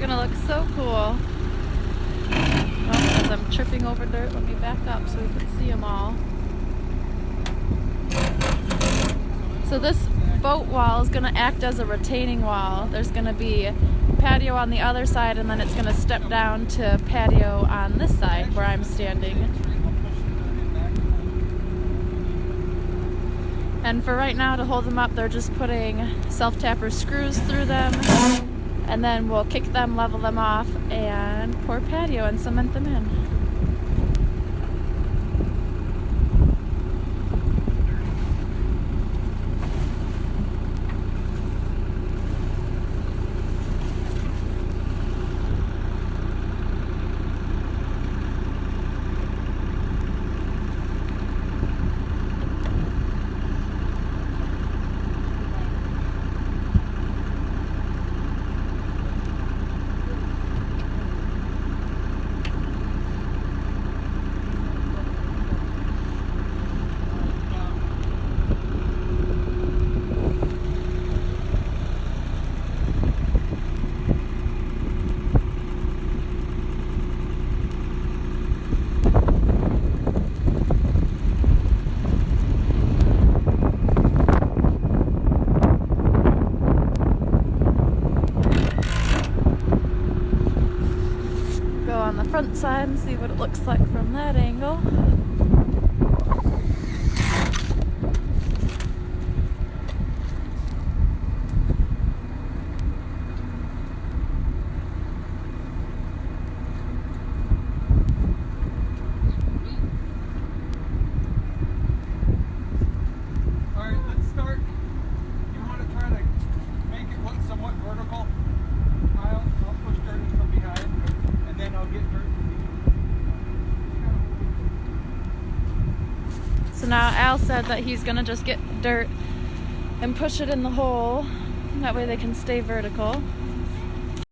gonna look so cool. Oh, as I'm tripping over dirt, let me back up so we can see them all. So this boat wall is gonna act as a retaining wall. There's gonna be patio on the other side, and then it's gonna step down to patio on this side where I'm standing. And for right now, to hold them up, they're just putting self-tapper screws through them, and then we'll kick them, level them off, and pour patio and cement them in. On the front side and see what it looks like from that angle. Alright, let's start. You want to try to make it look somewhat vertical? I'll push dirt in from behind. And then I'll get dirt. So now Al said that he's gonna just get dirt and push it in the hole. That way they can stay vertical.